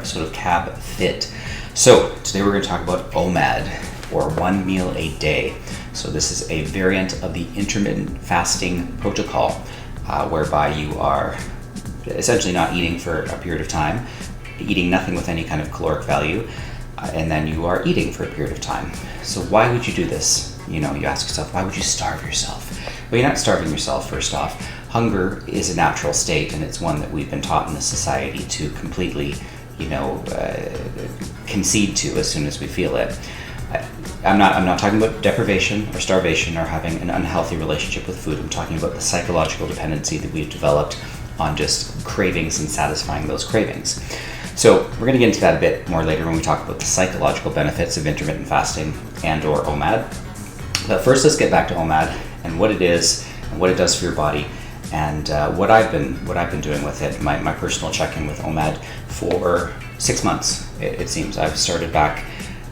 episode of Cab Fit. So today we're going to talk about OMAD, or 1 meal a day. So this is a variant of the intermittent fasting protocol, whereby you are essentially not eating for a period of time, eating nothing with any kind of caloric value, and then you are eating for a period of time. So why would you do this? You ask yourself, why would you starve yourself? Well, you're not starving yourself, first off. Hunger is a natural state, and it's one that we've been taught in this society to completely, concede to as soon as we feel it. I'm not talking about deprivation or starvation or having an unhealthy relationship with food. I'm talking about the psychological dependency that we've developed on just cravings and satisfying those cravings. So we're going to get into that a bit more later when we talk about the psychological benefits of intermittent fasting and or OMAD. But first, let's get back to OMAD and what it is and what it does for your body, and what I've been doing with it. My personal check-in with OMAD for 6 months. It seems I've started back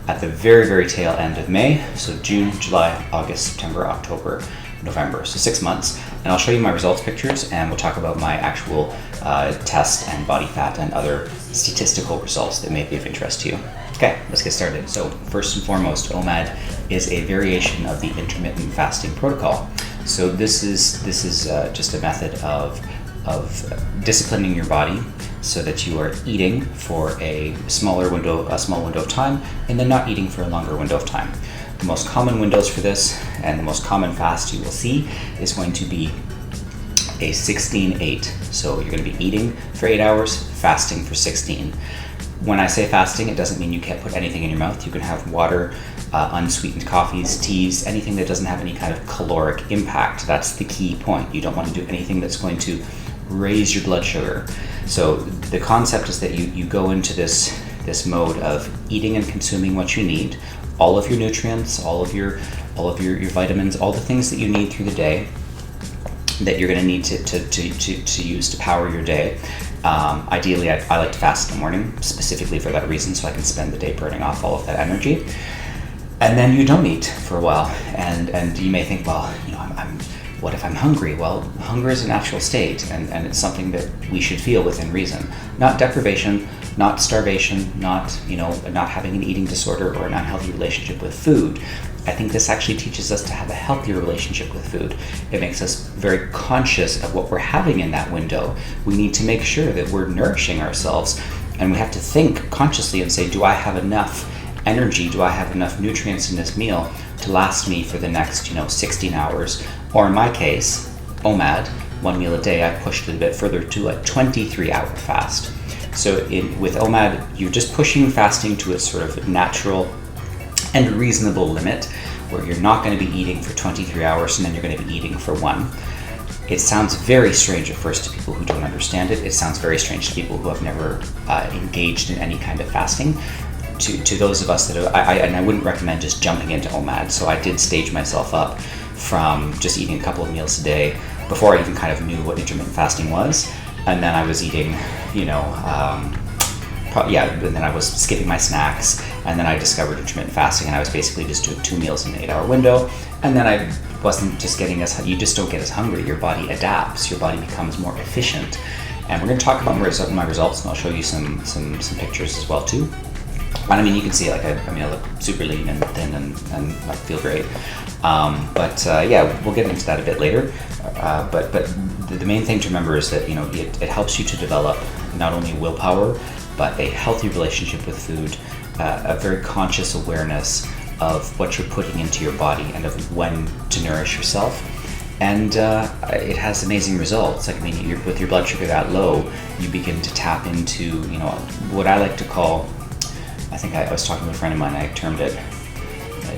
at the very, very tail end of May. So June, July, August, September, October, November. So 6 months. And I'll show you my results pictures, and we'll talk about my actual test and body fat and other statistical results that may be of interest to you. Okay, let's get started. So first and foremost, OMAD is a variation of the intermittent fasting protocol. So this is just a method of disciplining your body so that you are eating for a small window of time, and then not eating for a longer window of time. The most common windows for this, and the most common fast you will see, is going to be a 16-8. So you're going to be eating for 8 hours, fasting for 16. When I say fasting, it doesn't mean you can't put anything in your mouth. You can have water, unsweetened coffees, teas, anything that doesn't have any kind of caloric impact. That's the key point. You don't want to do anything that's going to raise your blood sugar. So the concept is that you go into this mode of eating and consuming what you need, all of your nutrients, all of your vitamins, all the things that you need through the day that you're going to need to use to power your day. Ideally, I like to fast in the morning, specifically for that reason, so I can spend the day burning off all of that energy. And then you don't eat for a while, and you may think, well, what if I'm hungry? Well, hunger is a natural state, and it's something that we should feel within reason. Not deprivation, not starvation, not having an eating disorder or an unhealthy relationship with food. I think this actually teaches us to have a healthier relationship with food. It makes us very conscious of what we're having in that window. We need to make sure that we're nourishing ourselves, and we have to think consciously and say, do I have enough energy? Do I have enough nutrients in this meal to last me for the next 16 hours? Or in my case, OMAD, 1 meal a day, I pushed it a bit further to a 23-hour fast. So with OMAD, you're just pushing fasting to its sort of natural and reasonable limit, where you're not going to be eating for 23 hours and then you're going to be eating for 1. It sounds very strange at first to people who don't understand it. It sounds very strange to people who have never engaged in any kind of fasting. To those of us that I wouldn't recommend just jumping into OMAD. So I did stage myself up from just eating a couple of meals a day before I even kind of knew what intermittent fasting was, and then I was eating, and then I was skipping my snacks, and then I discovered intermittent fasting, and I was basically just doing 2 meals in an 8-hour window, and then I wasn't just getting you just don't get as hungry. Your body adapts. Your body becomes more efficient, and we're going to talk about my results, and I'll show you some pictures as well too. And I mean, you can see, I look super lean and thin and I feel great. We'll get into that a bit later. But the main thing to remember is that, it helps you to develop not only willpower, but a healthy relationship with food, a very conscious awareness of what you're putting into your body and of when to nourish yourself. And it has amazing results. With your blood sugar that low, you begin to tap into, what I like to call, I think I was talking to a friend of mine, I termed it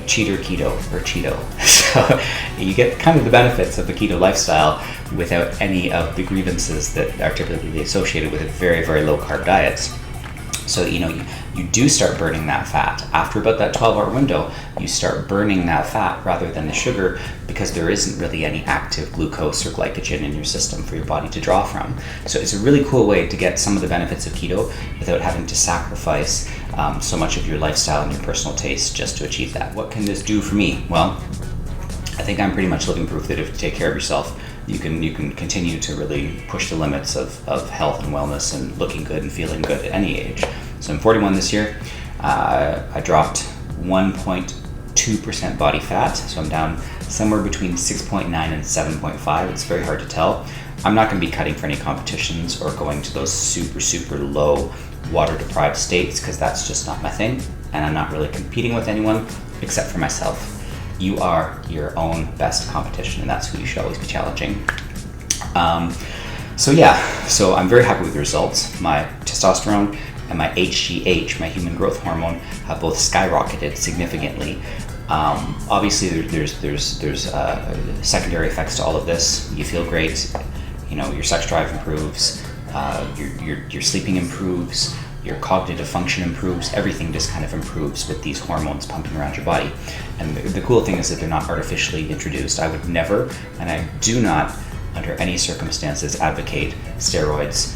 cheater keto or Cheeto. So you get kind of the benefits of the keto lifestyle without any of the grievances that are typically associated with very, very low carb diets. So, you do start burning that fat. After about that 12-hour window, you start burning that fat rather than the sugar, because there isn't really any active glucose or glycogen in your system for your body to draw from. So it's a really cool way to get some of the benefits of keto without having to sacrifice so much of your lifestyle and your personal taste just to achieve that. What can this do for me? Well, I think I'm pretty much living proof that if you take care of yourself, you can continue to really push the limits of health and wellness and looking good and feeling good at any age. So I'm 41 this year. I dropped 1.2% body fat, so I'm down somewhere between 6.9 and 7.5. It's very hard to tell. I'm not going to be cutting for any competitions or going to those super low water deprived states, because that's just not my thing, and I'm not really competing with anyone except for myself. You are your own best competition, and that's who you should always be challenging. So I'm very happy with the results. My testosterone and my HGH, my human growth hormone, have both skyrocketed significantly. Obviously, there's secondary effects to all of this. You feel great. Your sex drive improves. Your sleeping improves. Your cognitive function improves. Everything just kind of improves with these hormones pumping around your body. And the cool thing is that they're not artificially introduced. I would never, and I do not, under any circumstances, advocate steroids,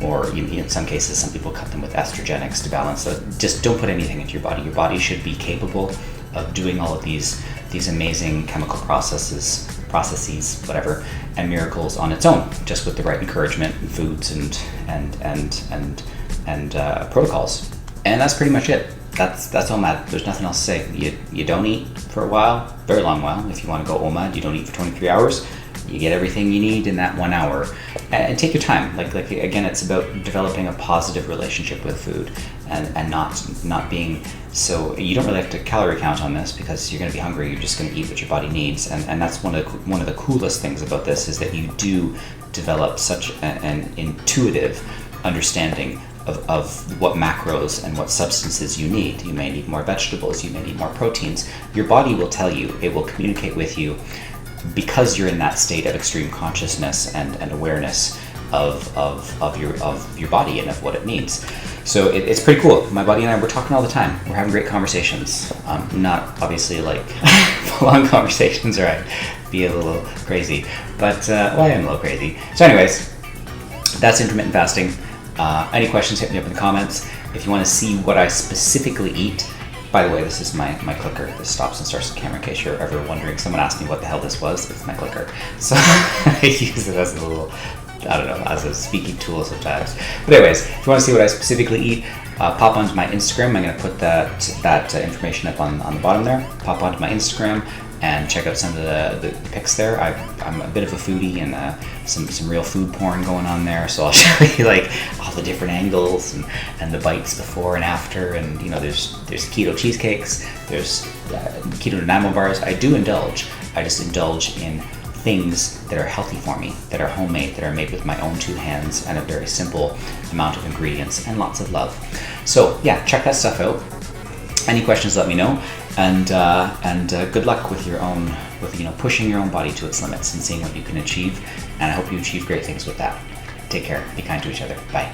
or in some cases, some people cut them with estrogenics to balance. So just don't put anything into your body. Your body should be capable of doing all of these amazing chemical processes, whatever, and miracles on its own, just with the right encouragement and foods and protocols. And that's pretty much it. That's OMAD. There's nothing else to say. You don't eat for a while, very long while. If you want to go OMAD, you don't eat for 23 hours. You get everything you need in that 1 hour, and take your time. Like again, it's about developing a positive relationship with food, and not being so. You don't really have to calorie count on this, because you're going to be hungry. You're just going to eat what your body needs, and that's one of the coolest things about this, is that you do develop such an intuitive understanding of what macros and what substances you need. You may need more vegetables. You may need more proteins. Your body will tell you. It will communicate with you, because you're in that state of extreme consciousness and awareness of your body and of what it needs. So it's pretty cool. My buddy and I, we're talking all the time. We're having great conversations. Not obviously like long conversations, or I'd be a little crazy. But I am a little crazy. So anyways, that's intermittent fasting. Any questions, hit me up in the comments. If you want to see what I specifically eat, by the way, this is my clicker. This stops and starts the camera, in case you're ever wondering. Someone asked me what the hell this was. It's my clicker. So I use it as a little, as a speaking tool sometimes. But anyways, if you want to see what I specifically eat, pop onto my Instagram. I'm going to put that information up on the bottom there. Pop onto my Instagram and check out some of the pics there. I'm a bit of a foodie, and some real food porn going on there, so I'll show you like all the different angles and the bites before and after. And there's keto cheesecakes, there's keto enamel bars. I do indulge. I just indulge in things that are healthy for me, that are homemade, that are made with my own 2 hands, and a very simple amount of ingredients and lots of love. So yeah, check that stuff out. Any questions, let me know. And good luck with pushing your own body to its limits and seeing what you can achieve. And I hope you achieve great things with that. Take care. Be kind to each other. Bye.